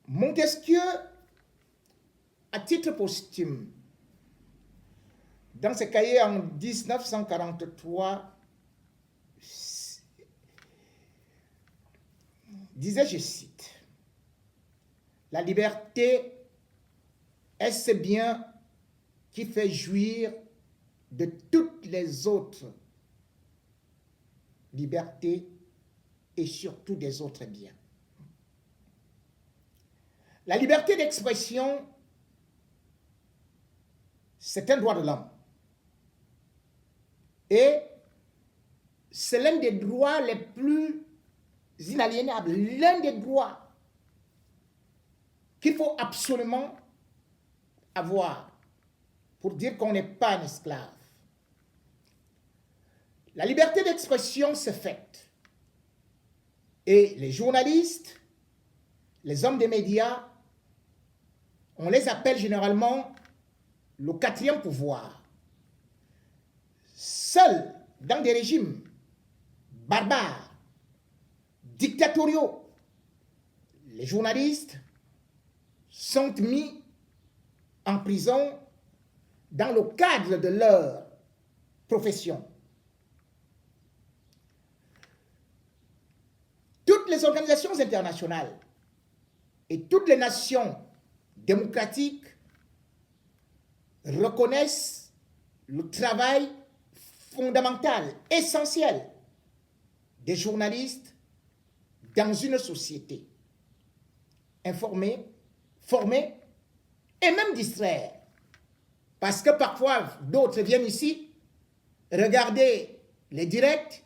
Montesquieu, à titre posthume, dans ses cahiers en 1943, disait, je cite, « La liberté est ce bien qui fait jouir de toutes les autres libertés et surtout des autres biens. » La liberté d'expression, c'est un droit de l'homme. Et c'est l'un des droits les plus inaliénables, l'un des droits qu'il faut absolument avoir pour dire qu'on n'est pas un esclave. La liberté d'expression se fait. Et les journalistes, les hommes des médias, on les appelle généralement le quatrième pouvoir. Seuls dans des régimes barbares, dictatoriaux, les journalistes sont mis en prison dans le cadre de leur profession. Toutes les organisations internationales et toutes les nations démocratiques reconnaissent le travail fondamental, essentiel des journalistes dans une société. Informer, former et même distraire. Parce que parfois, d'autres viennent ici, regarder les directs,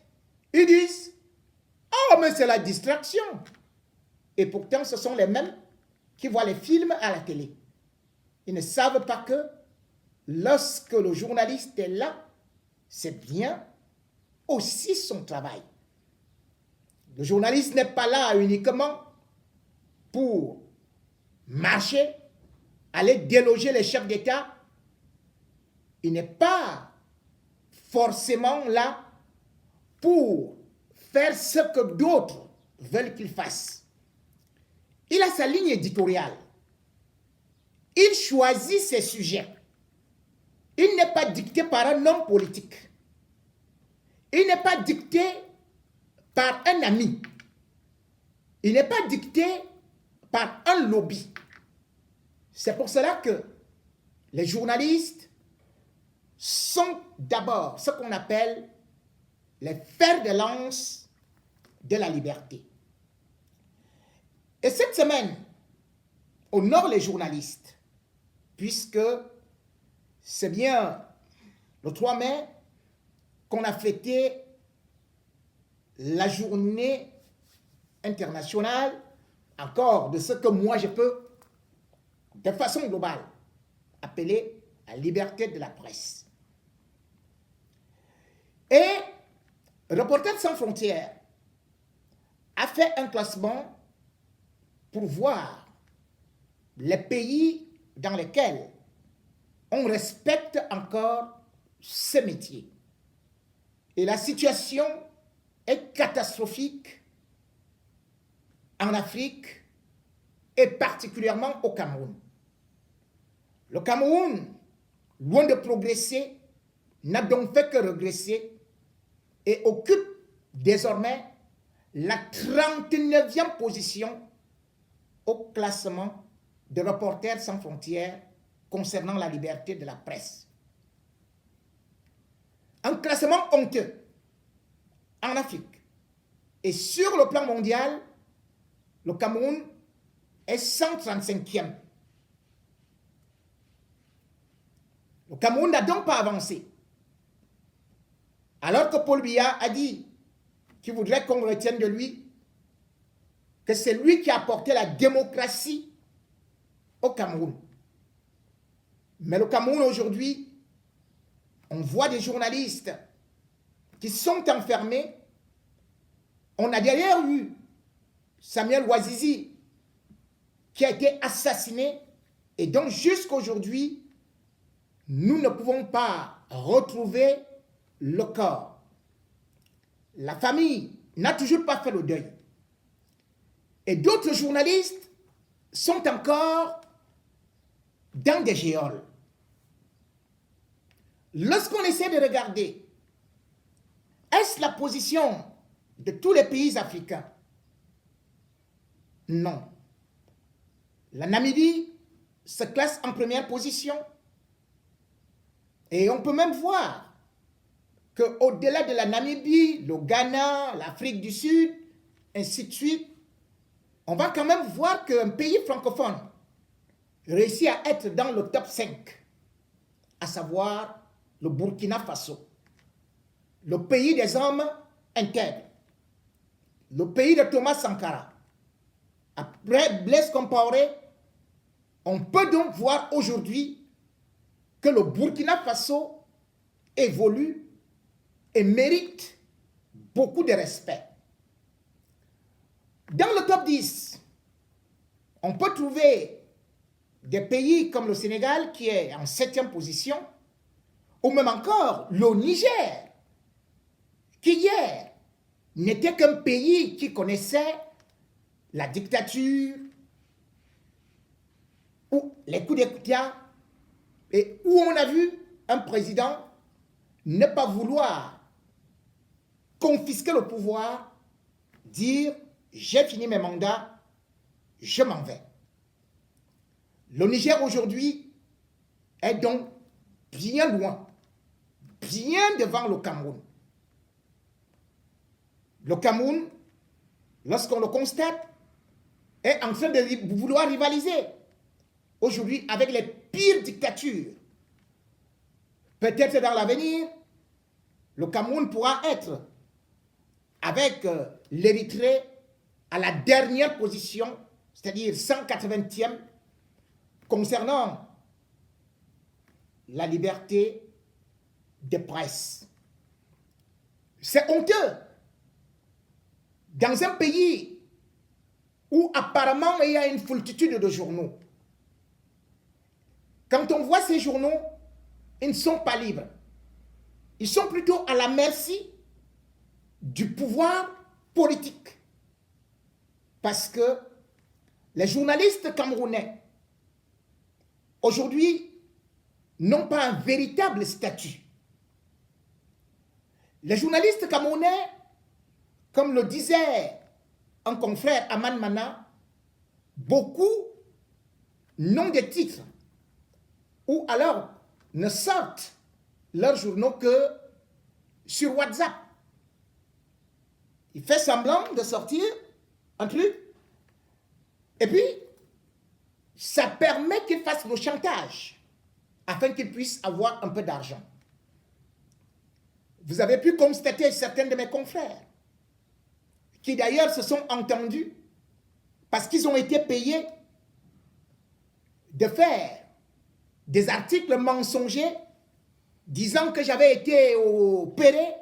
ils disent « Oh, mais c'est la distraction !» Et pourtant, ce sont les mêmes qui voient les films à la télé. Ils ne savent pas que lorsque le journaliste est là, c'est bien aussi son travail. Le journaliste n'est pas là uniquement pour marcher, aller déloger les chefs d'État. Il n'est pas forcément là pour faire ce que d'autres veulent qu'il fasse. Il a sa ligne éditoriale. Il choisit ses sujets. Il n'est pas dicté par un homme politique. Il n'est pas dicté par un ami. Il n'est pas dicté par un lobby. C'est pour cela que les journalistes sont d'abord ce qu'on appelle les fers de lance de la liberté. Et cette semaine, honore les journalistes, puisque c'est bien le 3 mai qu'on a fêté la journée internationale, encore de ce que moi je peux, de façon globale, appeler la liberté de la presse. Et Reporters sans frontières a fait un classement pour voir les pays dans lesquels on respecte encore ce métier. Et la situation est catastrophique en Afrique et particulièrement au Cameroun. Le Cameroun, loin de progresser, n'a donc fait que regresser et occupe désormais la 39e position au classement de Reporters sans frontières concernant la liberté de la presse. Un classement honteux en Afrique. Et sur le plan mondial, le Cameroun est 135e. Le Cameroun n'a donc pas avancé. Alors que Paul Biya a dit qu'il voudrait qu'on retienne de lui que c'est lui qui a apporté la démocratie au Cameroun. Mais le Cameroun aujourd'hui, on voit des journalistes qui sont enfermés. On a d'ailleurs eu Samuel Ouazizi qui a été assassiné et donc jusqu'à aujourd'hui, nous ne pouvons pas retrouver le corps. La famille n'a toujours pas fait le deuil. Et d'autres journalistes sont encore dans des géoles. Lorsqu'on essaie de regarder, est-ce la position de tous les pays africains? Non. La Namibie se classe en première position. Et on peut même voir qu'au-delà de la Namibie, le Ghana, l'Afrique du Sud, ainsi de suite, on va quand même voir qu'un pays francophone réussit à être dans le top 5, à savoir le Burkina Faso, le pays des hommes intègres, le pays de Thomas Sankara. Après Blaise Compaoré, on peut donc voir aujourd'hui que le Burkina Faso évolue et mérite beaucoup de respect. Dans le top 10, on peut trouver des pays comme le Sénégal qui est en 7e position, ou même encore le Niger, qui hier n'était qu'un pays qui connaissait la dictature ou les coups d'État, et où on a vu un président ne pas vouloir confisquer le pouvoir, dire « j'ai fini mes mandats, je m'en vais ». Le Niger aujourd'hui est donc bien loin, bien devant le Cameroun. Le Cameroun, lorsqu'on le constate, est en train de vouloir rivaliser aujourd'hui avec les pires dictatures. Peut-être dans l'avenir, le Cameroun pourra être, avec l'Érythrée, à la dernière position, c'est-à-dire 180e, concernant la liberté de presse. C'est honteux. Dans un pays où apparemment il y a une foultitude de journaux, quand on voit ces journaux, ils ne sont pas libres. Ils sont plutôt à la merci du pouvoir politique. Parce que les journalistes camerounais, aujourd'hui, n'ont pas un véritable statut. Les journalistes camerounais, comme le disait un confrère Aman Mana, beaucoup n'ont de titres ou alors ne sortent leurs journaux que sur WhatsApp. Il fait semblant de sortir un truc et puis ça permet qu'il fasse le chantage afin qu'il puisse avoir un peu d'argent. Vous avez pu constater certains de mes confrères qui d'ailleurs se sont entendus parce qu'ils ont été payés de faire des articles mensongers disant que j'avais été opéré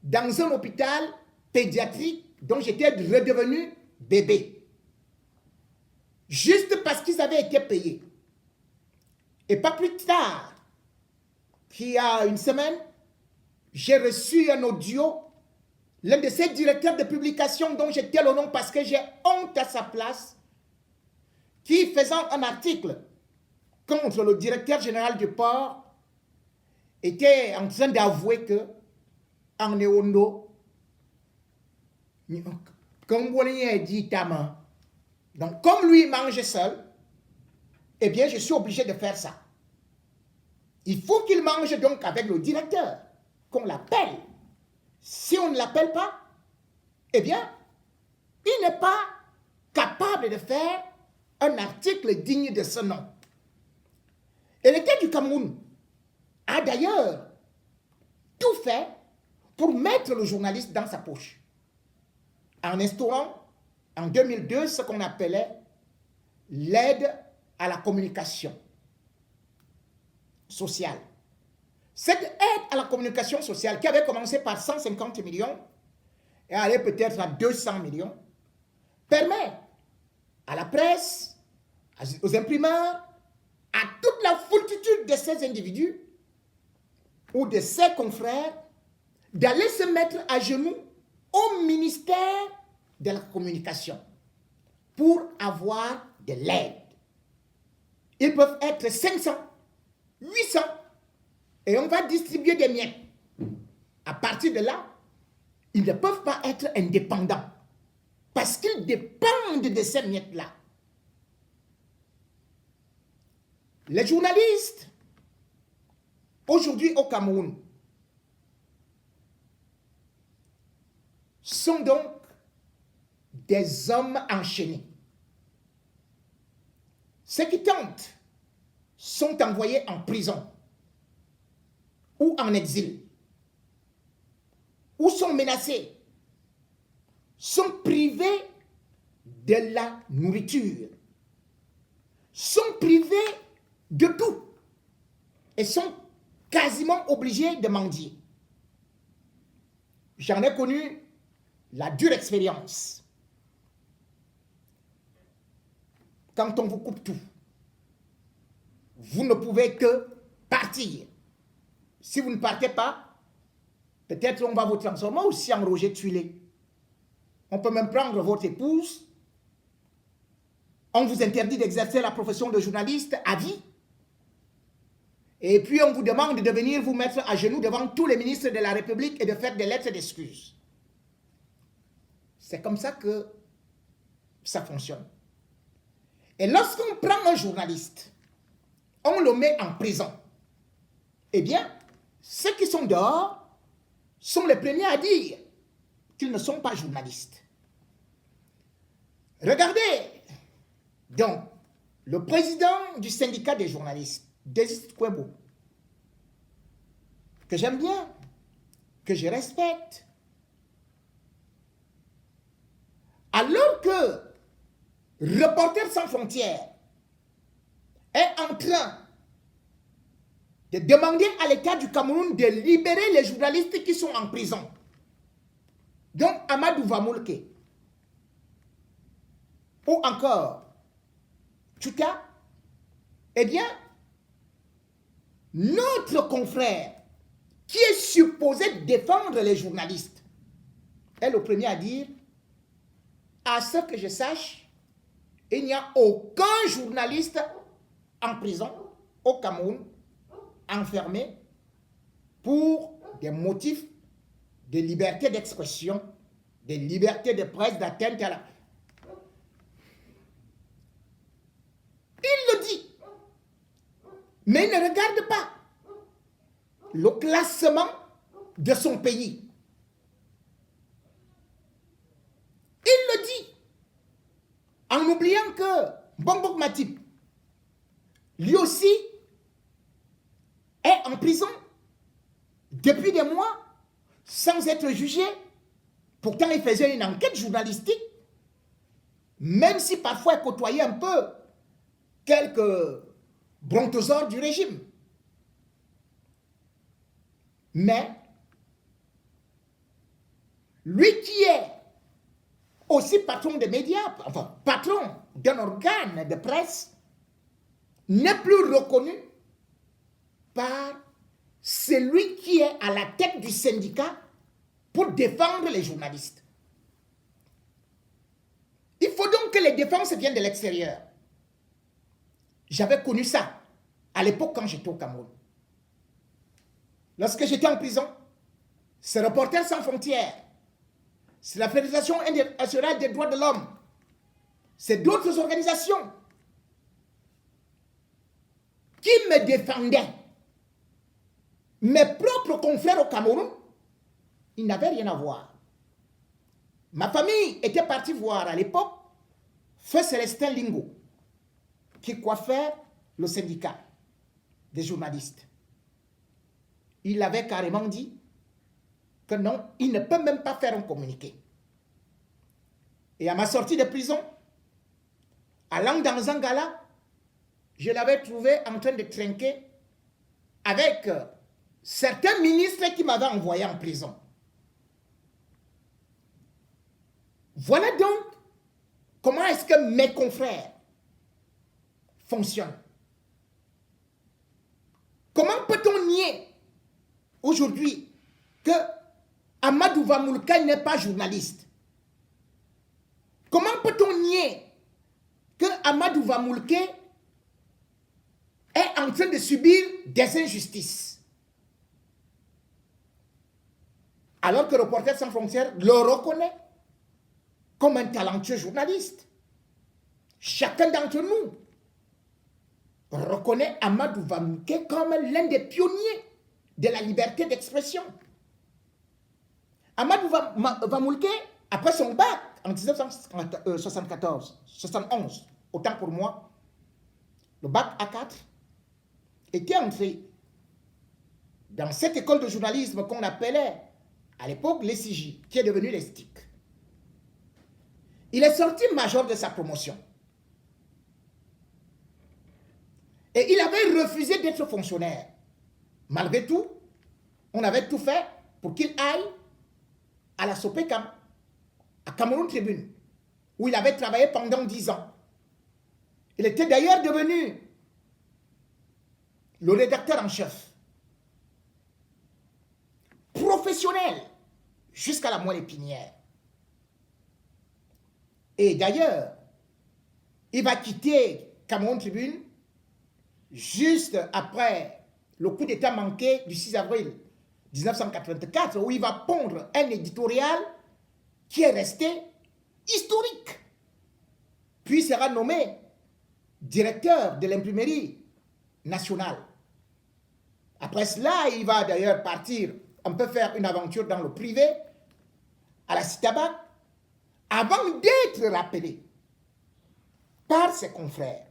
dans un hôpital pédiatrique dont j'étais redevenu bébé. Juste parce qu'ils avaient été payés. Et pas plus tard, qu'il y a une semaine, j'ai reçu un audio, l'un de ces directeurs de publication dont j'étais le nom parce que j'ai honte à sa place, qui faisant un article contre le directeur général du port, était en train d'avouer que en Néondo, comme dit Tama, donc comme lui mange seul, eh bien je suis obligé de faire ça. Il faut qu'il mange donc avec le directeur, qu'on l'appelle. Si on ne l'appelle pas, eh bien, il n'est pas capable de faire un article digne de ce nom. Et l'État du Cameroun a d'ailleurs tout fait pour mettre le journaliste dans sa poche, en instaurant en 2002 ce qu'on appelait l'aide à la communication sociale. Cette aide à la communication sociale qui avait commencé par 150 millions et allait peut-être à 200 millions, permet à la presse, aux imprimeurs, à toute la foultitude de ces individus ou de ses confrères d'aller se mettre à genoux au ministère de la communication pour avoir de l'aide. Ils peuvent être 500, 800, et on va distribuer des miettes. À partir de là, ils ne peuvent pas être indépendants parce qu'ils dépendent de ces miettes-là. Les journalistes, aujourd'hui au Cameroun, sont donc des hommes enchaînés. Ceux qui tentent sont envoyés en prison ou en exil, ou sont menacés, sont privés de la nourriture, sont privés de tout et sont quasiment obligés de mendier. J'en ai connu la dure expérience. Quand on vous coupe tout, vous ne pouvez que partir. Si vous ne partez pas, peut-être on va vous transformer aussi en Roger Tuilé. On peut même prendre votre épouse. On vous interdit d'exercer la profession de journaliste à vie. Et puis on vous demande de venir vous mettre à genoux devant tous les ministres de la République et de faire des lettres d'excuses. C'est comme ça que ça fonctionne. Et lorsqu'on prend un journaliste, on le met en prison. Eh bien, ceux qui sont dehors sont les premiers à dire qu'ils ne sont pas journalistes. Regardez, donc, le président du syndicat des journalistes, Desis Kwebo, que j'aime bien, que je respecte, alors que Reporters sans frontières est en train de demander à l'État du Cameroun de libérer les journalistes qui sont en prison. Donc Amadou Vamoulke, ou encore Tchouka, eh bien, notre confrère qui est supposé défendre les journalistes est le premier à dire, à ce que je sache, il n'y a aucun journaliste en prison au Cameroun enfermé pour des motifs de liberté d'expression, de liberté de presse, d'atteinte à la... Il le dit, mais il ne regarde pas le classement de son pays. Il le dit, en oubliant que Bongbong Matip, lui aussi, est en prison depuis des mois sans être jugé. Pourtant, il faisait une enquête journalistique, même si parfois il côtoyait un peu quelques brontosaures du régime. Mais lui qui est aussi patron des médias, enfin patron d'un organe de presse, n'est plus reconnu par celui qui est à la tête du syndicat pour défendre les journalistes. Il faut donc que les défenses viennent de l'extérieur. J'avais connu ça à l'époque quand j'étais au Cameroun. Lorsque j'étais en prison, c'est Reporters sans frontières, c'est la Fédération internationale des droits de l'homme, c'est d'autres organisations qui me défendaient. Mes propres confrères au Cameroun, ils n'avaient rien à voir. Ma famille était partie voir à l'époque Feu Célestin Lingo, qui coiffait le syndicat des journalistes. Il avait carrément dit que non, il ne peut même pas faire un communiqué. Et à ma sortie de prison, allant dans un gala, je l'avais trouvé en train de trinquer avec certains ministres qui m'avaient envoyé en prison. Voilà donc comment est-ce que mes confrères fonctionnent. Comment peut-on nier aujourd'hui que Amadou Vamoulka n'est pas journaliste? Comment peut-on nier que Amadou Vamoulke est en train de subir des injustices. Alors que Reporters sans frontières le reconnaît comme un talentueux journaliste. Chacun d'entre nous reconnaît Amadou Vamoulke comme l'un des pionniers de la liberté d'expression. Amadou Vamoulke, après son bac en 1971, autant pour moi, le bac A4, était entré dans cette école de journalisme qu'on appelait à l'époque l'ECJ, qui est devenue l'ESTIC. Il est sorti major de sa promotion. Et il avait refusé d'être fonctionnaire. Malgré tout, on avait tout fait pour qu'il aille à la Sopecam, à Cameroun Tribune, où il avait travaillé pendant 10 ans. Il était d'ailleurs devenu le rédacteur en chef, professionnel, jusqu'à la moelle épinière. Et d'ailleurs, il va quitter Cameroun Tribune juste après le coup d'État manqué du 6 avril 1984, où il va pondre un éditorial qui est resté historique. Puis il sera nommé directeur de l'imprimerie nationale. Après cela, il va d'ailleurs partir, on peut faire une aventure dans le privé, à la Citabac, avant d'être rappelé par ses confrères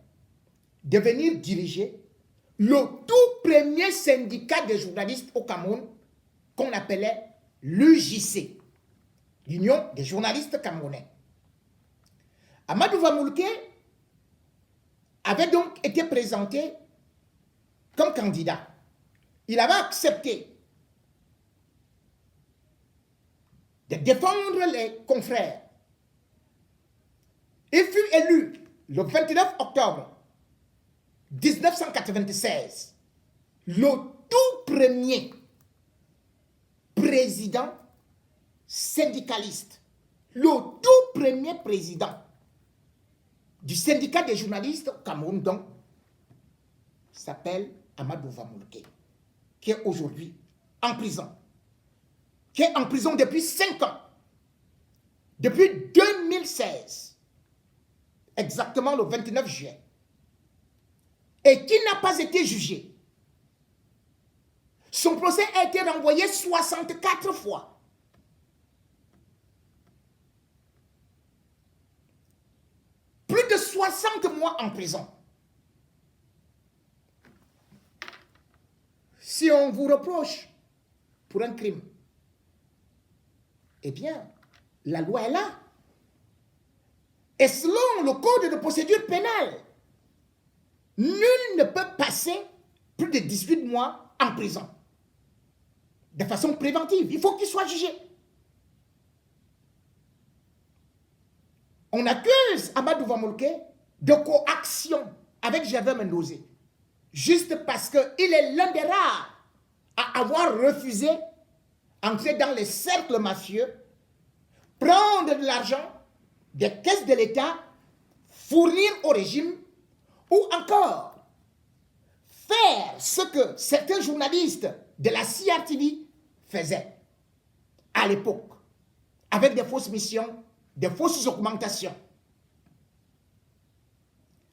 de venir diriger le tout premier syndicat des journalistes au Cameroun qu'on appelait l'UJC, l'Union des journalistes camerounais. Amadou Vamoulke avait donc été présenté comme candidat. Il avait accepté de défendre les confrères. Il fut élu le 29 octobre 1996, le tout premier président syndicaliste, le tout premier président du syndicat des journalistes au Cameroun, donc, s'appelle Amadou Vamoulke, qui est aujourd'hui en prison, qui est en prison depuis 5 ans, depuis 2016, exactement le 29 juillet, et qui n'a pas été jugé. Son procès a été renvoyé 64 fois. Plus de 60 mois en prison. Si on vous reproche pour un crime, eh bien, la loi est là. Et selon le code de procédure pénale, nul ne peut passer plus de 18 mois en prison. De façon préventive. Il faut qu'il soit jugé. On accuse Amadou Vamoulke de coaction avec Gervais Mendozé, juste parce qu'il est l'un des rares à avoir refusé d'entrer dans les cercles mafieux, prendre de l'argent des caisses de l'État, fournir au régime, ou encore faire ce que certains journalistes de la CRTV faisaient à l'époque, avec des fausses missions, des fausses augmentations.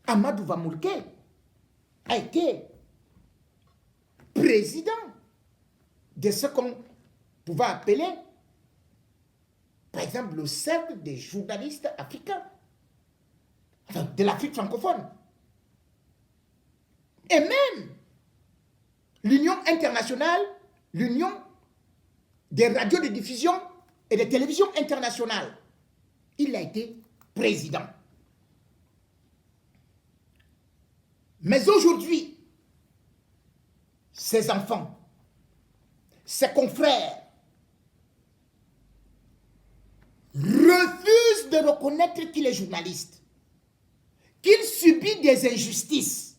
Amadou Vamoulke a été président de ce qu'on pouvait appeler, par exemple, le cercle des journalistes africains, enfin, de l'Afrique francophone. Et même l'Union internationale, l'Union des radios de diffusion et des télévisions internationales. Il a été président. Mais aujourd'hui, ses enfants, ses confrères refusent de reconnaître qu'il est journaliste, qu'il subit des injustices.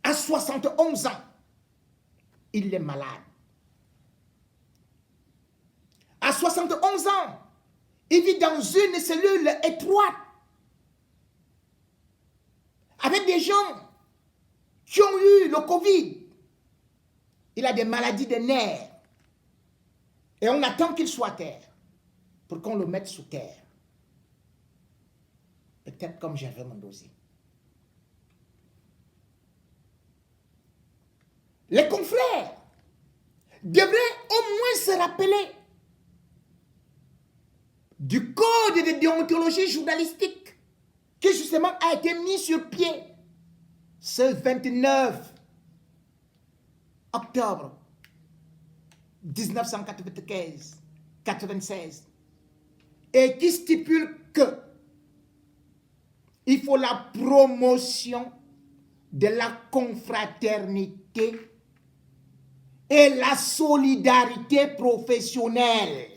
À 71 ans, il est malade. À 71 ans, il vit dans une cellule étroite avec des gens qui ont eu le Covid. Il a des maladies des nerfs. Et on attend qu'il soit à terre pour qu'on le mette sous terre. Peut-être comme Gervais Mondosi. Les confrères devraient au moins se rappeler du code de déontologie journalistique qui justement a été mis sur pied ce 29 octobre 1995-96 et qui stipule que il faut la promotion de la confraternité et la solidarité professionnelle.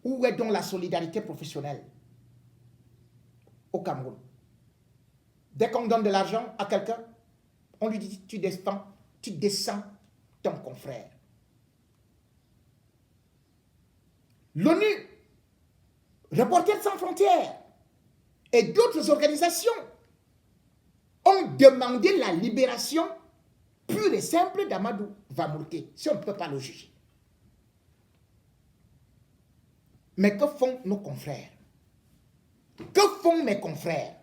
Où est donc la solidarité professionnelle au Cameroun? Dès qu'on donne de l'argent à quelqu'un, on lui dit tu descends ton confrère. L'ONU, Reporters sans frontières et d'autres organisations ont demandé la libération pure et simple d'Amadou Vamourké, si on ne peut pas le juger. Mais que font nos confrères? Que font mes confrères?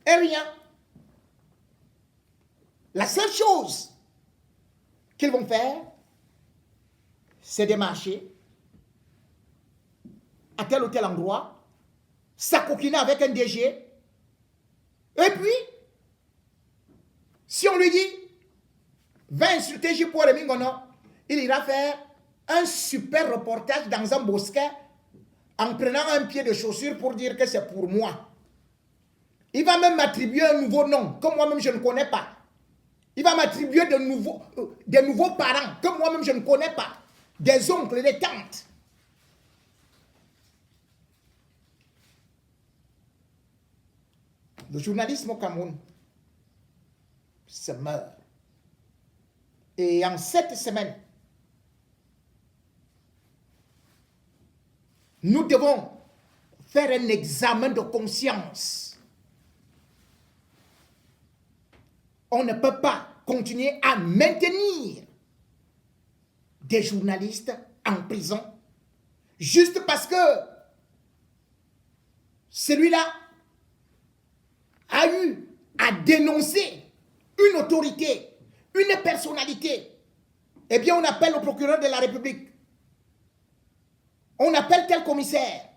Et rien. La seule chose qu'ils vont faire, c'est de marcher à tel ou tel endroit, s'acoquiner avec un DG, et puis, si on lui dit, va insulter J. Paul Mingono, il ira faire un super reportage dans un bosquet en prenant un pied de chaussure pour dire que c'est pour moi. Il va même m'attribuer un nouveau nom que moi-même je ne connais pas. Il va m'attribuer des nouveaux parents que moi-même je ne connais pas. Des oncles, des tantes. Le journalisme au Cameroun se meurt. Et en cette semaine, nous devons faire un examen de conscience. On ne peut pas continuer à maintenir des journalistes en prison juste parce que celui-là a eu à dénoncer une autorité, une personnalité. Eh bien, on appelle le procureur de la République. On appelle tel commissaire.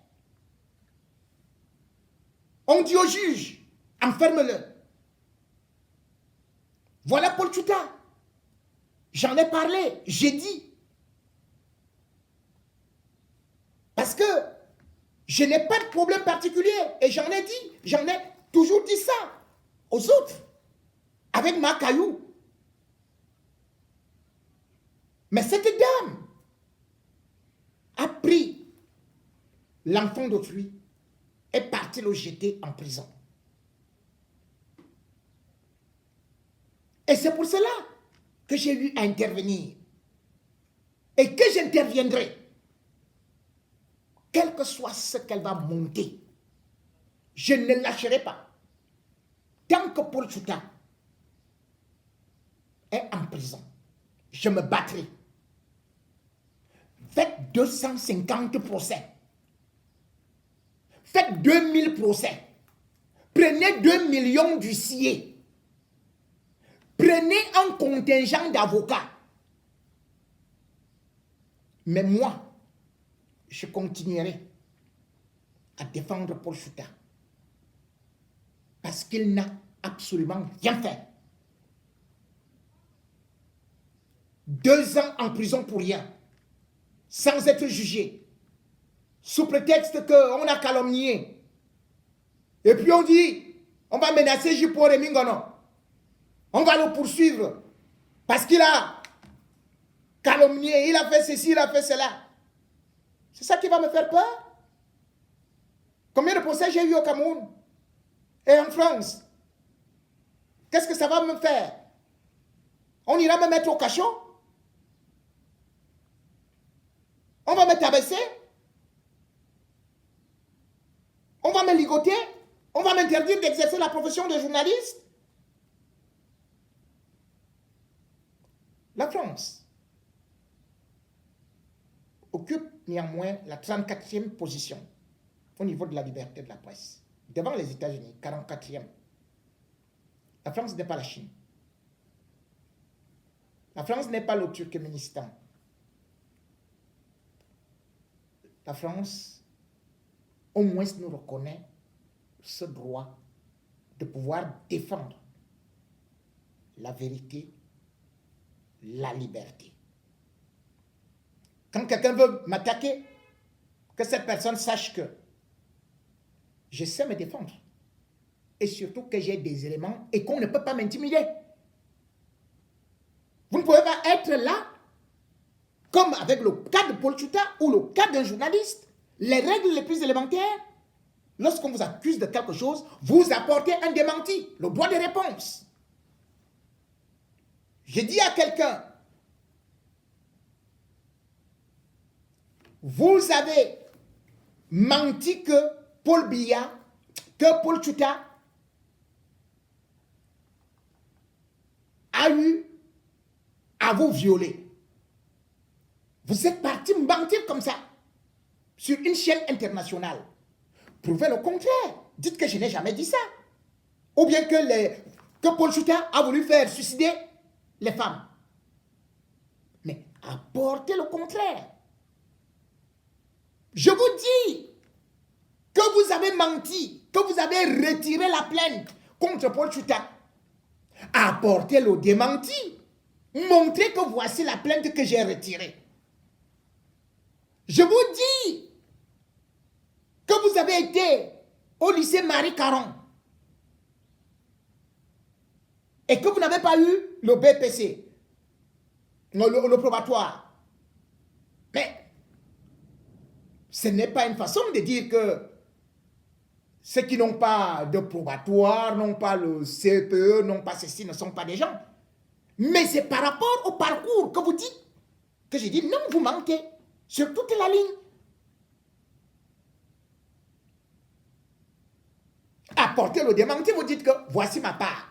On dit au juge, enferme-le. Voilà Paul Tchouta. J'en ai parlé, j'ai dit. Parce que je n'ai pas de problème particulier. Et j'en ai toujours dit ça aux autres. Avec ma caillou. Mais cette dame a pris l'enfant d'autrui et parti le jeter en prison. Et c'est pour cela que j'ai eu à intervenir. Et que j'interviendrai. Quel que soit ce qu'elle va monter, je ne lâcherai pas. Tant que Paul Tchouta est en prison, je me battrai. Faites 250 procès. Faites 2000 procès. Prenez 2 millions d'huissiers. Prenez un contingent d'avocats. Mais moi, je continuerai à défendre Paul Tchouta. Parce qu'il n'a absolument rien fait. 2 ans en prison pour rien. Sans être jugé. Sous prétexte qu'on a calomnié. Et puis on dit, on va menacer J. Paul Mingono. On va le poursuivre. Parce qu'il a calomnié, il a fait ceci, il a fait cela. C'est ça qui va me faire peur. Combien de procès j'ai eu au Cameroun et en France? Qu'est-ce que ça va me faire? On ira me mettre au cachot? On va me tabasser? On va me ligoter? On va m'interdire d'exercer la profession de journaliste? La France occupe néanmoins la 34e position au niveau de la liberté de la presse. Devant les États-Unis, 44e. La France n'est pas la Chine. La France n'est pas le Turkménistan. La France, au moins, nous reconnaît ce droit de pouvoir défendre la vérité, la liberté. Quand quelqu'un veut m'attaquer, que cette personne sache que je sais me défendre. Et surtout que j'ai des éléments et qu'on ne peut pas m'intimider. Vous ne pouvez pas être là, comme avec le cas de Paul Tchouta ou le cas d'un journaliste. Les règles les plus élémentaires, lorsqu'on vous accuse de quelque chose, vous apportez un démenti, le droit de réponse. Je dis à quelqu'un, vous avez menti que Paul Biya, que Paul Tchouta a eu à vous violer. Vous êtes parti me mentir comme ça, sur une chaîne internationale. Prouvez le contraire. Dites que je n'ai jamais dit ça. Ou bien que Paul Tchouta a voulu faire suicider les femmes. Mais apportez le contraire. Je vous dis que vous avez menti, que vous avez retiré la plainte contre Paul Tchouta. Apportez le démenti. Montrez que voici la plainte que j'ai retirée. Je vous dis que vous avez été au lycée Marie Caron et que vous n'avez pas eu le BPC, le probatoire. Mais ce n'est pas une façon de dire que ceux qui n'ont pas de probatoire, n'ont pas le CPE, n'ont pas ceci, ne sont pas des gens. Mais c'est par rapport au parcours que vous dites que j'ai dit non, vous mentez sur toute la ligne. Apportez le démenti, vous dites que voici ma part.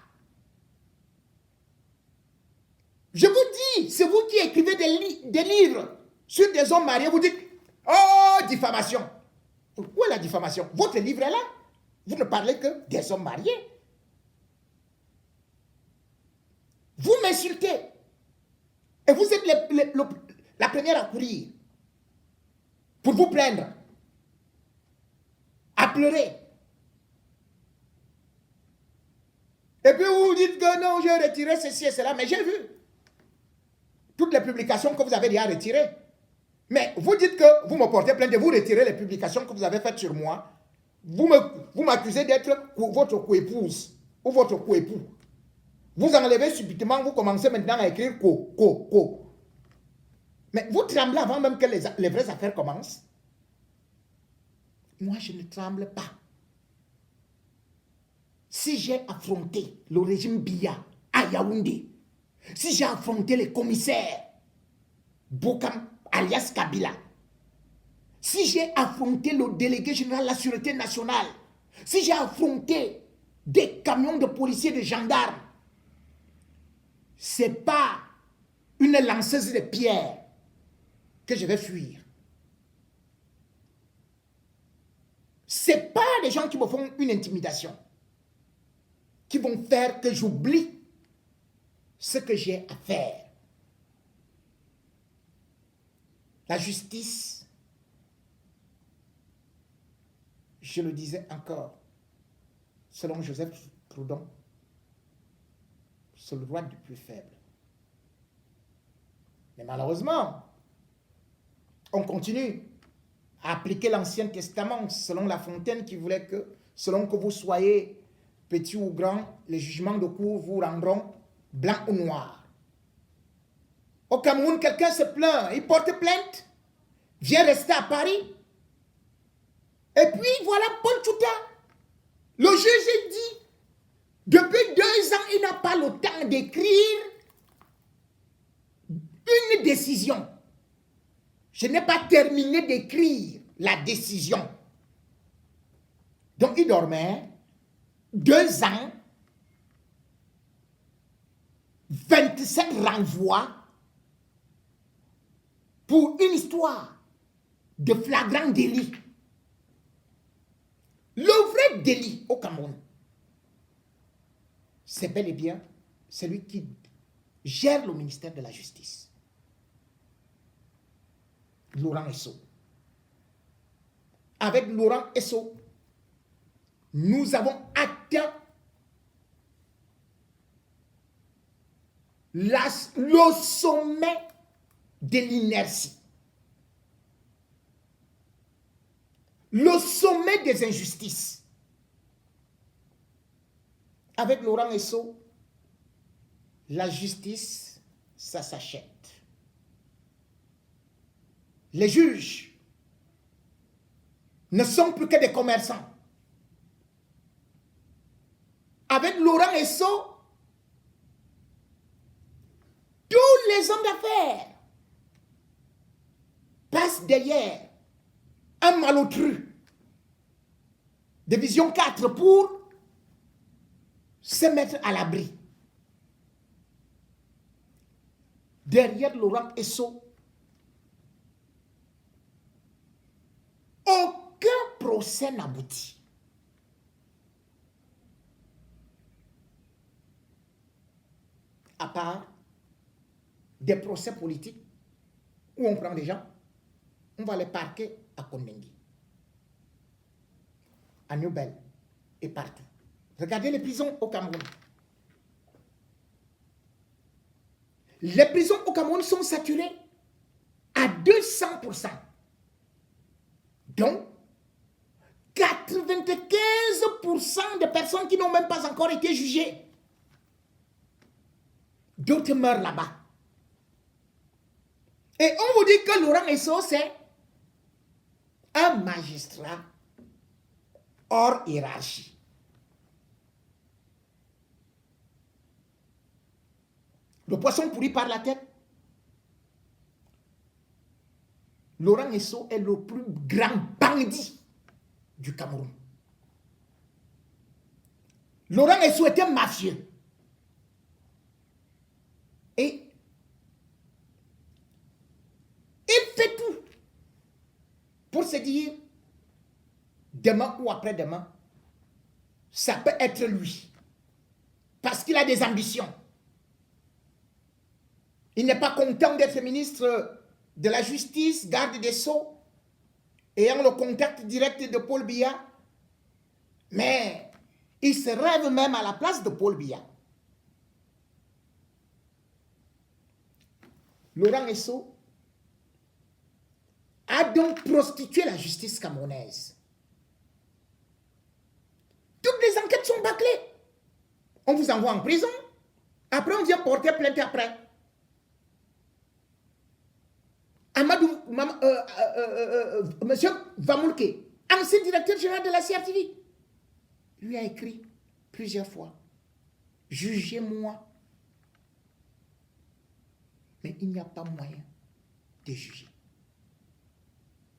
Je vous dis, c'est vous qui écrivez des livres sur des hommes mariés, vous dites oh, diffamation. Où est la diffamation? Votre livre est là. Vous ne parlez que des hommes mariés. Vous m'insultez. Et vous êtes la première à courir pour vous plaindre, à pleurer. Et puis vous dites que non, j'ai retiré ceci et cela, mais j'ai vu toutes les publications que vous avez déjà retirées. Mais vous dites que vous me portez plainte et vous retirez les publications que vous avez faites sur moi. Vous m'accusez d'être votre coépouse ou votre coépoux. Vous enlevez subitement, vous commencez maintenant à écrire co. Mais vous tremblez avant même que les vraies affaires commencent. Moi, je ne tremble pas. Si j'ai affronté le régime Biya à Yaoundé, si j'ai affronté les commissaires Bokam alias Kabila, si j'ai affronté le délégué général de la Sûreté nationale, si j'ai affronté des camions de policiers, de gendarmes, ce n'est pas une lanceuse de pierres que je vais fuir. Ce n'est pas des gens qui me font une intimidation, qui vont faire que j'oublie ce que j'ai à faire. La justice, je le disais encore, selon Joseph Proudhon, c'est le droit du plus faible. Mais malheureusement, on continue à appliquer l'Ancien Testament selon La Fontaine qui voulait que, selon que vous soyez petit ou grand, les jugements de cour vous rendront blanc ou noir. Au Cameroun, quelqu'un se plaint, il porte plainte, vient rester à Paris. Et puis voilà Paul Tchouta. Le juge dit, depuis 2 ans, il n'a pas le temps d'écrire une décision. Je n'ai pas terminé d'écrire la décision. Donc, il dormait 2 ans, 27 renvois pour une histoire de flagrant délit. Le vrai délit au Cameroun, c'est bel et bien celui qui gère le ministère de la Justice. Laurent Esso. Avec Laurent Esso, nous avons atteint le sommet de l'inertie. Le sommet des injustices. Avec Laurent Esso, la justice, ça s'achète. Les juges ne sont plus que des commerçants. Avec Laurent Esso, tous les hommes d'affaires passent derrière un malotru de Vision 4 pour se mettre à l'abri. Derrière Laurent Esso, aucun procès n'aboutit. À part des procès politiques où on prend des gens, on va les parquer à Kondengi, à Newbel et partout. Regardez les prisons au Cameroun. Les prisons au Cameroun sont saturées à 200%. Donc, 95% de personnes qui n'ont même pas encore été jugées. D'autres meurent là-bas. Et on vous dit que Laurent Esso, c'est un magistrat hors hiérarchie. Le poisson pourri par la tête. Laurent Esso est le plus grand bandit du Cameroun. Laurent Esso était mafieux. Et il fait tout pour se dire, demain ou après-demain, ça peut être lui. Parce qu'il a des ambitions. Il n'est pas content d'être ministre de la Justice, garde des Sceaux, ayant le contact direct de Paul Biya. Mais il se rêve même à la place de Paul Biya. Laurent Esso a donc prostitué la justice camerounaise. Toutes les enquêtes sont bâclées. On vous envoie en prison. Après, on vient porter plainte après. Amadou, monsieur Vamoulke, ancien directeur général de la CRTV, lui a écrit plusieurs fois, jugez-moi. Mais il n'y a pas moyen de juger.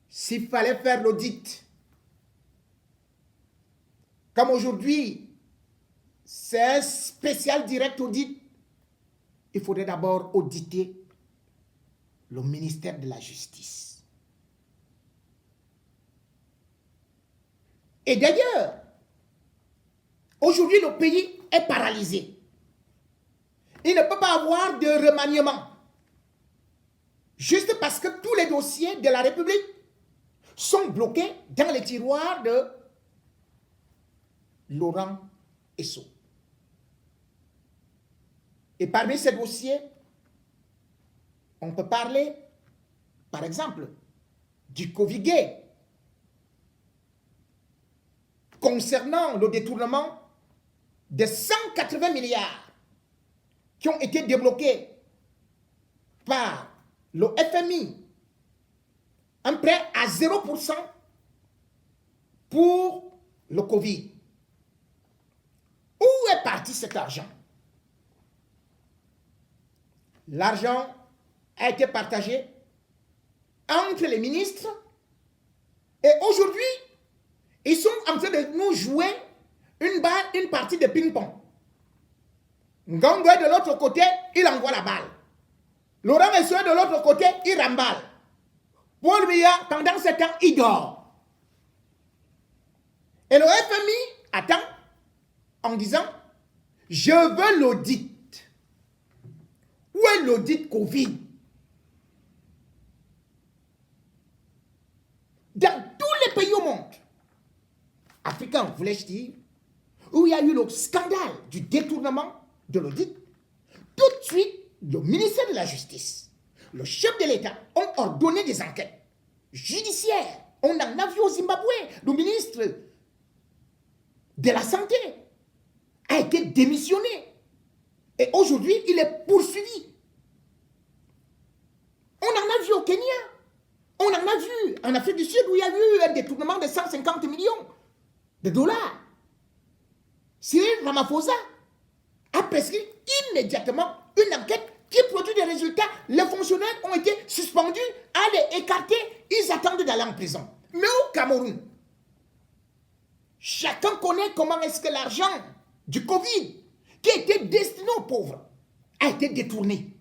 S'il fallait faire l'audit, comme aujourd'hui, c'est un spécial direct audit, il faudrait d'abord auditer le ministère de la Justice. Et d'ailleurs, aujourd'hui, le pays est paralysé. Il ne peut pas avoir de remaniement. Juste parce que tous les dossiers de la République sont bloqués dans les tiroirs de Laurent Esso. Et parmi ces dossiers, on peut parler, par exemple, du Covid concernant le détournement de 180 milliards qui ont été débloqués par le FMI, un prêt à 0% pour le Covid. Où est parti cet argent? L'argent a été partagé entre les ministres et aujourd'hui, ils sont en train de nous nous jouer une partie de ping-pong. Ngongo est de l'autre côté, il envoie la balle. Laurent Esso est de l'autre côté, il remballe. Paul Biya, pendant ce temps, il dort. Et le FMI attend en disant, je veux l'audit. Où est l'audit Covid? Dans tous les pays au monde, africains, voulais-je dire, où il y a eu le scandale du détournement de l'audit, tout de suite, le ministère de la Justice, le chef de l'État ont ordonné des enquêtes judiciaires. On en a vu au Zimbabwe. Le ministre de la Santé a été démissionné. Et aujourd'hui, il est poursuivi. On en a vu au Kenya. On en a vu en Afrique du Sud où il y a eu un détournement de 150 millions de dollars. Cyril Ramaphosa a prescrit immédiatement une enquête qui produit des résultats. Les fonctionnaires ont été suspendus, allez, écartés, ils attendent d'aller en prison. Mais au Cameroun, chacun connaît comment est-ce que l'argent du Covid, qui était destiné aux pauvres, a été détourné.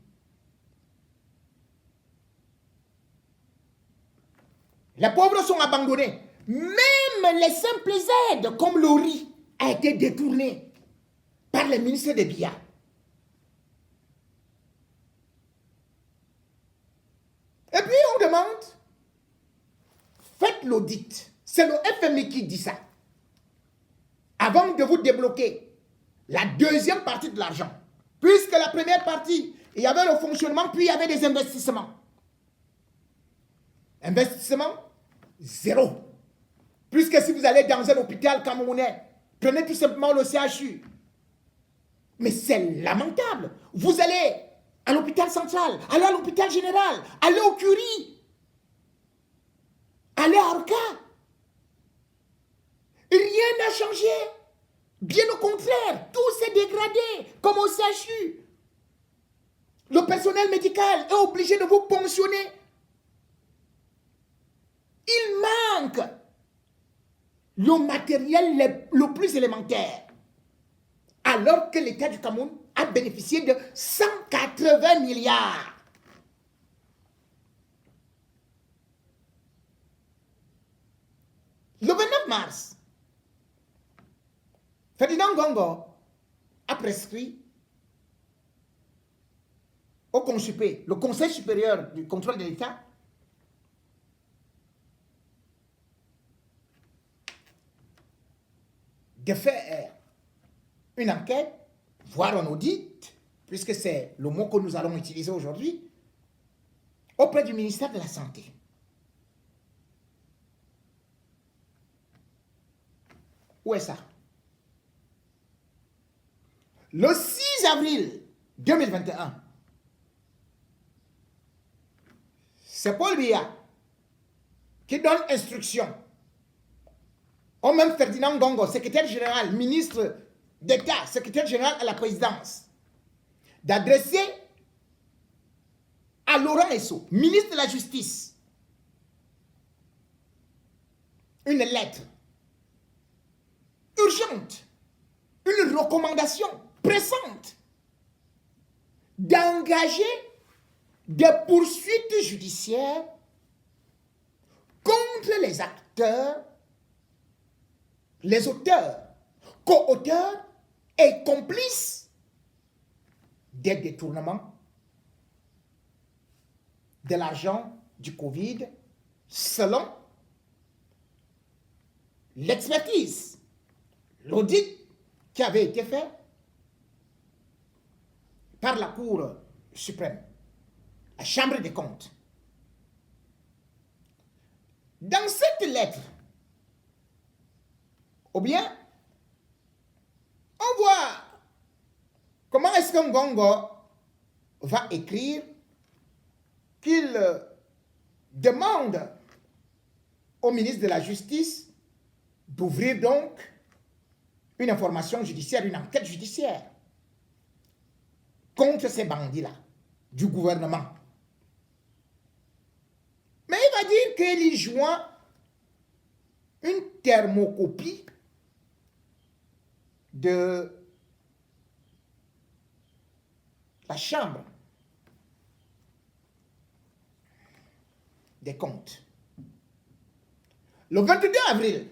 Les pauvres sont abandonnés. Même les simples aides, comme le riz, a été détourné par le ministre de Biya. Et puis on demande, faites l'audit. C'est le FMI qui dit ça. Avant de vous débloquer la deuxième partie de l'argent. Puisque la première partie, il y avait le fonctionnement, puis il y avait des investissements. Investissement, zéro. Puisque si vous allez dans un hôpital camerounais, prenez tout simplement le CHU. Mais c'est lamentable. Vous allez à l'hôpital central, allez à l'hôpital général, allez au Curie, allez à Orca. Rien n'a changé. Bien au contraire, tout s'est dégradé, comme au CHU. Le personnel médical est obligé de vous ponctionner. Il manque le matériel le plus élémentaire. Alors que l'État du Cameroun a bénéficié de 180 milliards. Le 29 mars, Ferdinand Ngongo a prescrit au CONSUPE, le Conseil supérieur du contrôle de l'État, de faire une enquête, voire un audit, puisque c'est le mot que nous allons utiliser aujourd'hui, auprès du ministère de la Santé. Où est ça? Le 6 avril 2021, c'est Paul Biya qui donne instruction au même Ferdinand Ngongo, secrétaire général, ministre d'État, secrétaire général à la présidence, d'adresser à Laurent Esso, ministre de la Justice, une lettre urgente, une recommandation pressante d'engager des poursuites judiciaires contre les acteurs, les auteurs, co-auteurs et complices des détournements de l'argent du Covid selon l'expertise, l'audit qui avait été fait par la Cour suprême, la Chambre des comptes. Dans cette lettre, ou bien, on voit comment est-ce que Ngongo va écrire qu'il demande au ministre de la Justice d'ouvrir donc une information judiciaire, une enquête judiciaire contre ces bandits-là du gouvernement. Mais il va dire qu'il y joint une thermocopie de la Chambre des comptes. Le 22 avril,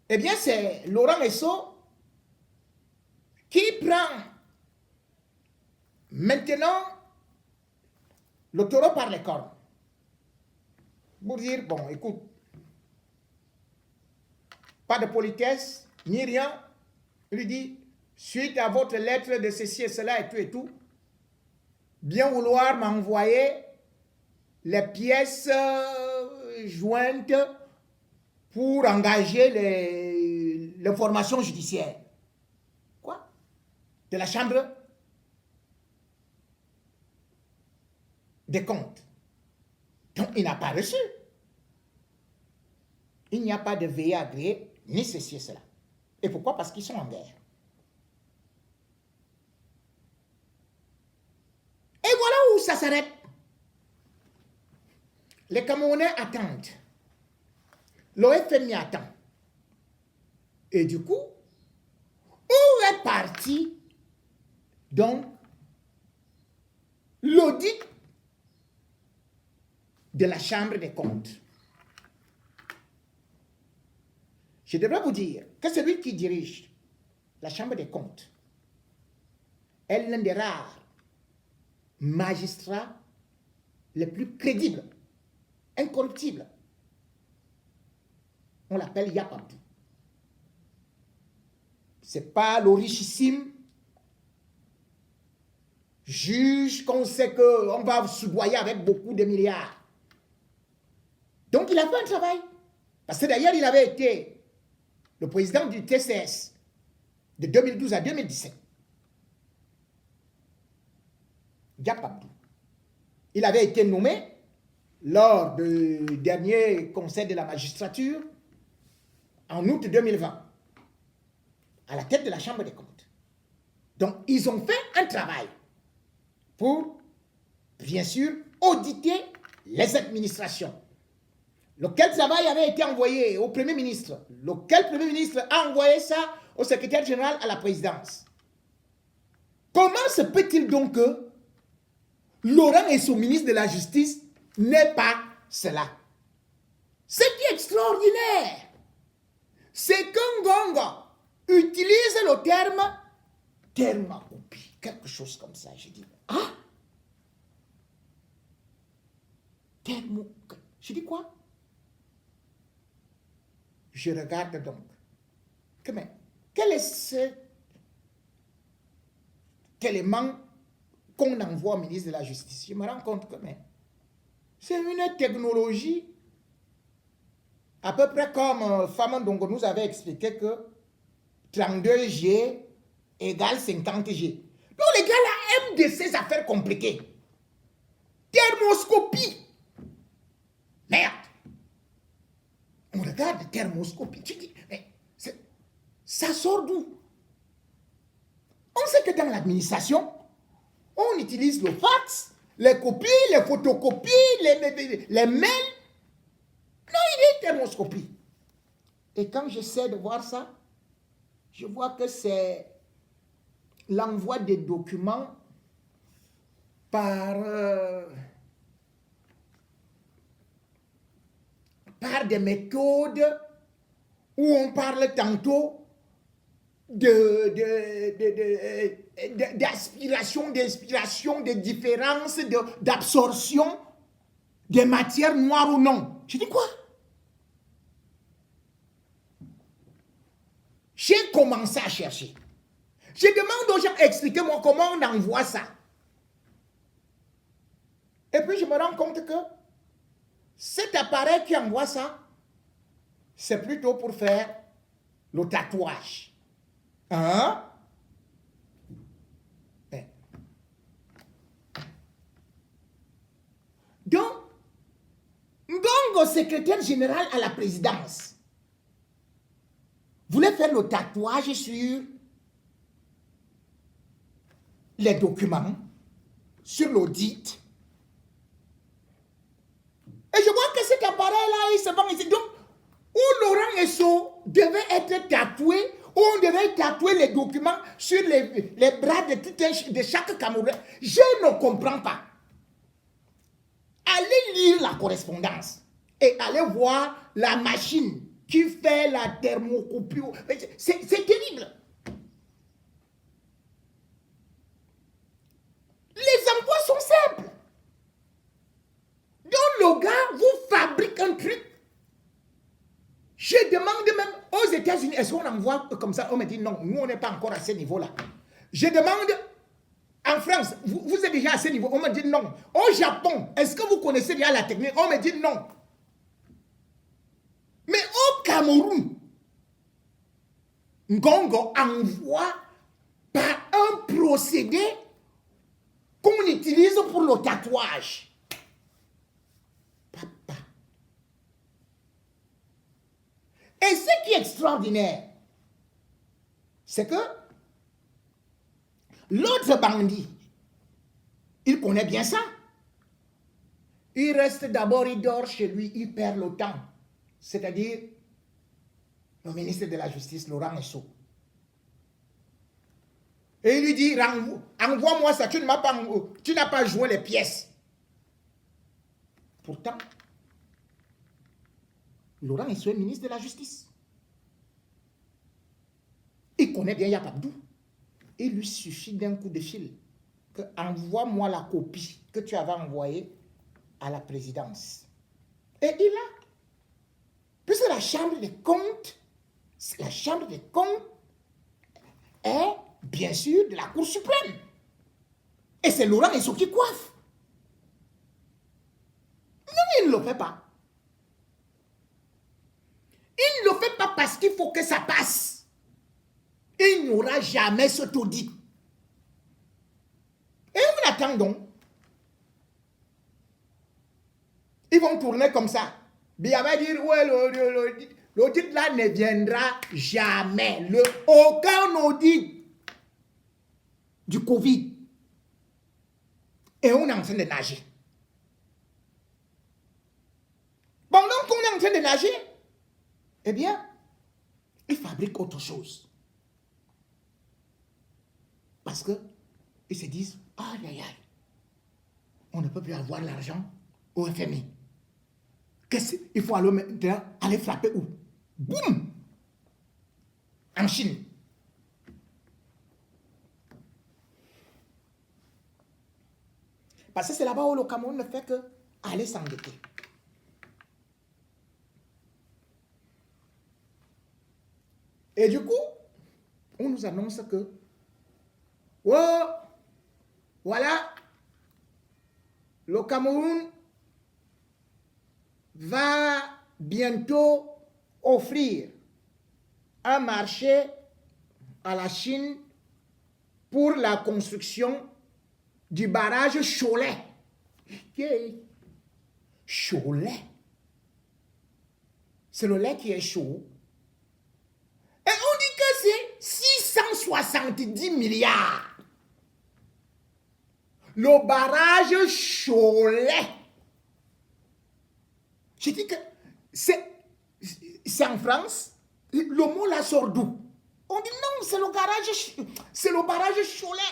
eh bien, c'est Laurent Esso qui prend maintenant le taureau par les cornes. Pour dire, bon, écoute, pas de politesse, ni rien. Il lui dit, suite à votre lettre de ceci et cela et tout, bien vouloir m'envoyer les pièces jointes pour engager les formations judiciaires. Quoi? De la Chambre des comptes. Donc, il n'a pas reçu. Il n'y a pas de veillée agréée, ni ceci et cela. Et pourquoi? Parce qu'ils sont en guerre. Et voilà où ça s'arrête. Les Camerounais attendent. L'OFMI attend. Et du coup, où est parti donc l'audit de la Chambre des comptes? Je devrais vous dire que celui qui dirige la Chambre des comptes est l'un des rares magistrats les plus crédibles, incorruptibles. On l'appelle Yap Abdou. Ce n'est pas le richissime juge qu'on sait qu'on va soudoyer avec beaucoup de milliards. Donc il a fait un travail. Parce que d'ailleurs, il avait été le président du TCS de 2012 à 2017. Yap Abdou. Il avait été nommé lors du dernier conseil de la magistrature en août 2020 à la tête de la Chambre des comptes. Donc, ils ont fait un travail pour, bien sûr, auditer les administrations. Lequel travail avait été envoyé au Premier ministre? Lequel Premier ministre a envoyé ça au secrétaire général à la présidence? Comment se peut-il donc que Laurent et son ministre de la Justice n'aient pas cela? Ce qui est extraordinaire, c'est qu'un Ngongo utilise le terme thermocopie, quelque chose comme ça. Je dis, ah, thermocopie. Je dis quoi? Je regarde donc. Mais quel est cet élément qu'on envoie au ministre de la Justice? Je me rends compte que c'est une technologie à peu près comme Faman Dongo nous avait expliqué que 32G égale 50G. Donc les gars là aiment de ces affaires compliquées. Thermoscopie. Merde. On regarde thermoscopie. Tu dis, mais ça sort d'où? On sait que dans l'administration, on utilise le fax, les copies, les photocopies, les mails. Non, il est thermoscopie. Et quand j'essaie de voir ça, je vois que c'est l'envoi des documents par des méthodes où on parle tantôt d'aspiration, d'inspiration, de différence, d'absorption des matières noires ou non. Je dis quoi? J'ai commencé à chercher. Je demande aux gens, expliquez-moi comment on envoie ça. Et puis je me rends compte que cet appareil qui envoie ça, c'est plutôt pour faire le tatouage. Hein? Donc, Ngongo, secrétaire général à la présidence, voulait faire le tatouage sur les documents, sur l'audit. Et je vois que cet appareil-là, il se vend ici. Donc, où Laurent Esso devait être tatoué, ou on devait tatouer les documents sur les bras de chaque Camerounais. Je ne comprends pas. Allez lire la correspondance et allez voir la machine qui fait la thermocopie. C'est terrible. Les emplois sont simples. Donc le gars vous fabrique un truc. Je demande même aux États-Unis, est-ce qu'on envoie comme ça? On me dit non, nous on n'est pas encore à ce niveau-là. Je demande en France, vous êtes déjà à ce niveau? On me dit non. Au Japon, est-ce que vous connaissez déjà la technique? On me dit non. Mais au Cameroun, Ngongo envoie par un procédé qu'on utilise pour le tatouage. Papa. Et ce qui est extraordinaire, c'est que l'autre bandit, il connaît bien ça. Il reste d'abord, il dort chez lui, il perd le temps. C'est-à-dire le ministre de la Justice, Laurent Esso. Et il lui dit, envoie-moi ça, tu n'as pas joué les pièces. Pourtant, Laurent Esso est ministre de la Justice. Il connaît bien Yapabdou. Il lui suffit d'un coup de fil que envoie-moi la copie que tu avais envoyée à la présidence. Et il a. Puisque la Chambre des comptes est bien sûr de la Cour suprême. Et c'est Laurent Esso qui coiffe. Non, il ne le fait pas. Il ne le fait pas parce qu'il faut que ça passe. Il n'y aura jamais cet audit. Et on attend donc. Ils vont tourner comme ça. Bien va dire, ouais, l'audit là ne viendra jamais. Aucun audit du Covid. Et on est en train de nager. Pendant qu'on est en train de nager, eh bien, ils fabriquent autre chose. Parce qu'ils se disent, aïe, aïe, aïe, on ne peut plus avoir l'argent au FMI. Il faut aller frapper où? Boum! En Chine. Parce que c'est là-bas où le Cameroun ne fait que aller s'endetter. Et du coup, on nous annonce que oh, voilà, le Cameroun va bientôt offrir un marché à la Chine pour la construction du barrage Cholet. Cholet. C'est le lait qui est chaud. Et on dit que c'est 670 milliards. Le barrage Cholet. Je dis que c'est en France. Le mot là sort d'où? On dit non, c'est le barrage Cholet.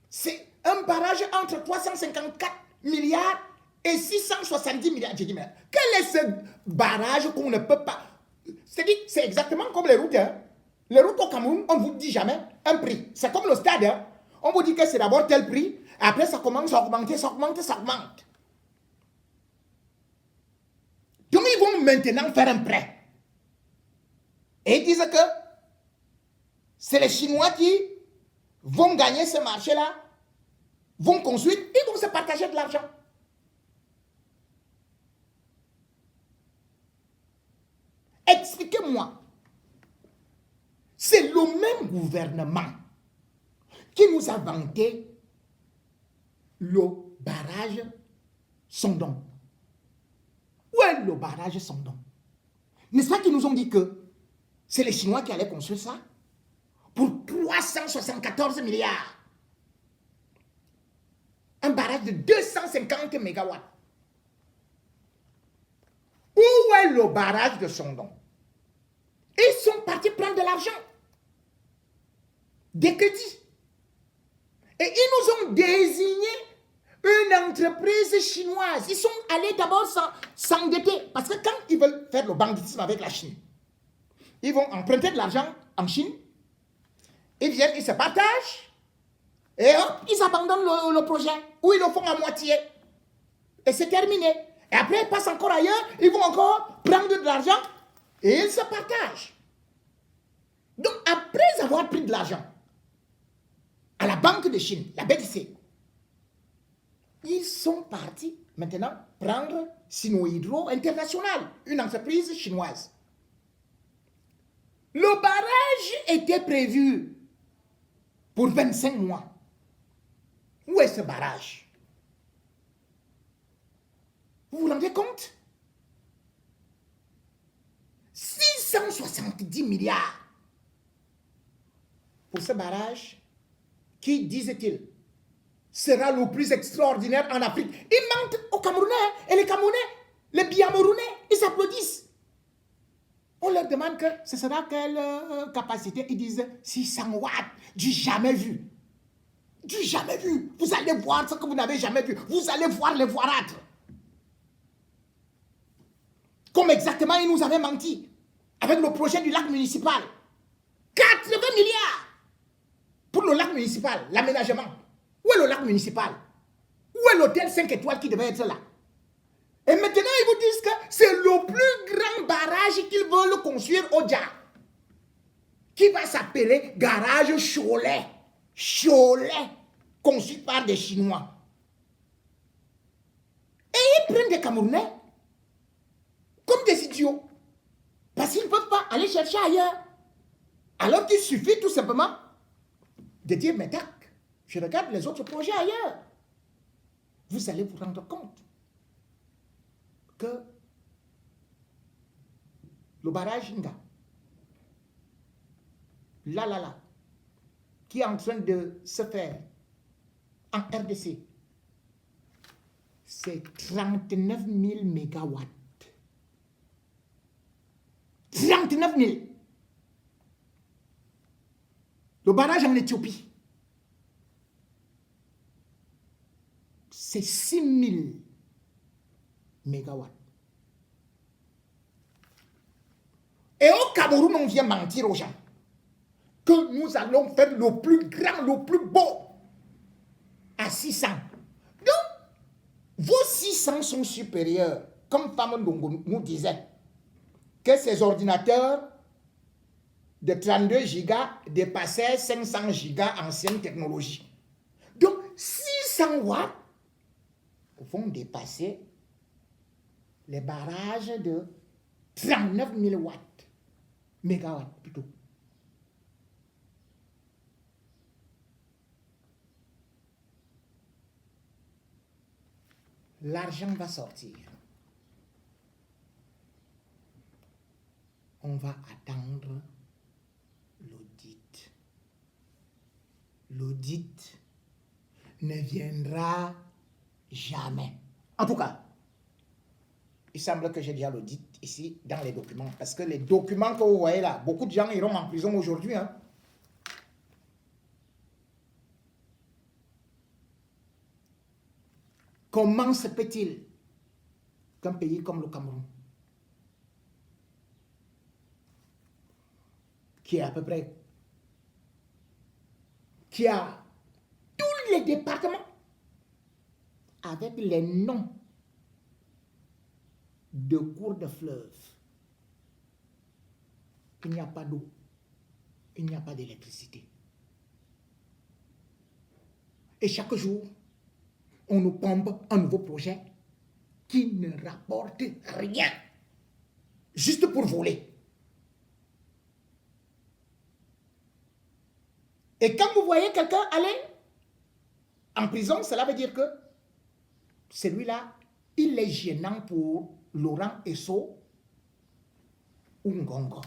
C'est un barrage entre 354 milliards et 670 milliards. J'ai dit, mais quel est ce barrage qu'on ne peut pas... C'est exactement comme les routes. Hein. Les routes au Cameroun, on ne vous dit jamais un prix. C'est comme le stade. Hein. On vous dit que c'est d'abord tel prix. Après, ça commence à augmenter, ça augmente, ça augmente. Donc, ils vont maintenant faire un prêt. Et ils disent que c'est les Chinois qui vont gagner ce marché-là, vont construire, ils vont se partager de l'argent. Expliquez-moi. C'est le même gouvernement qui nous a vanté le barrage Sondon. Où est le barrage Sondon? N'est-ce pas qu'ils nous ont dit que c'est les Chinois qui allaient construire ça pour 374 milliards? Un barrage de 250 mégawatts. Où est le barrage de Sondon? Ils sont partis prendre de l'argent, des crédits. Et ils nous ont désigné une entreprise chinoise. Ils sont allés d'abord s'endetter. Parce que quand ils veulent faire le banditisme avec la Chine, ils vont emprunter de l'argent en Chine. Ils viennent, ils se partagent. Et hop, ils abandonnent le projet. Ou ils le font à moitié. Et c'est terminé. Et après, ils passent encore ailleurs. Ils vont encore prendre de l'argent. Et ils se partagent. Donc, après avoir pris de l'argent à la Banque de Chine, la BDC, ils sont partis maintenant prendre Sinohydro International, une entreprise chinoise. Le barrage était prévu pour 25 mois. Où est ce barrage? Vous vous rendez compte? 670 milliards pour ce barrage qui, disait-il, sera le plus extraordinaire en Afrique. Ils mentent aux Camerounais, et les Camerounais, les Biamourunais, ils s'applaudissent. On leur demande que ce sera quelle capacité. Ils disent 600 watts, du jamais vu. Du jamais vu. Vous allez voir ce que vous n'avez jamais vu. Vous allez voir les voirâtres. Comme exactement ils nous avaient menti avec le projet du lac municipal. 80 milliards pour le lac municipal, l'aménagement. Où est le lac municipal? Où est l'hôtel 5 étoiles qui devait être là? Et maintenant, ils vous disent que c'est le plus grand barrage qu'ils veulent construire au Dja, qui va s'appeler garage Cholet. Cholet, conçu par des Chinois. Et ils prennent des Camerounais comme des idiots. Parce qu'ils ne peuvent pas aller chercher ailleurs. Alors qu'il suffit tout simplement de dire, mais tac, je regarde les autres projets ailleurs. Vous allez vous rendre compte que le barrage Nga, là, qui est en train de se faire en RDC, c'est 39 000 mégawatts. 39 000. Le barrage en Éthiopie, c'est 6 000 mégawatts. Et au Cameroun, on vient mentir aux gens que nous allons faire le plus grand, le plus beau à 600. Donc, vos 600 sont supérieurs, comme Famon Dongo nous disait, que ces ordinateurs de 32 gigas dépassaient 500 gigas ancienne technologie. Donc, 600 watts vont dépasser les barrages de 39 000 watts, mégawatts plutôt. L'argent va sortir. On va attendre l'audit. L'audit ne viendra jamais. En tout cas, il semble que j'ai déjà l'audit ici dans les documents. Parce que les documents que vous voyez là, beaucoup de gens iront en prison aujourd'hui. Hein. Comment se peut-il qu'un pays comme le Cameroun, qui est à peu près, qui a tous les départements avec les noms de cours de fleuve, il n'y a pas d'eau, il n'y a pas d'électricité. Et chaque jour, on nous pompe un nouveau projet qui ne rapporte rien, juste pour voler. Et quand vous voyez quelqu'un aller en prison, cela veut dire que celui-là, il est gênant pour Laurent Esso ou Ngongo.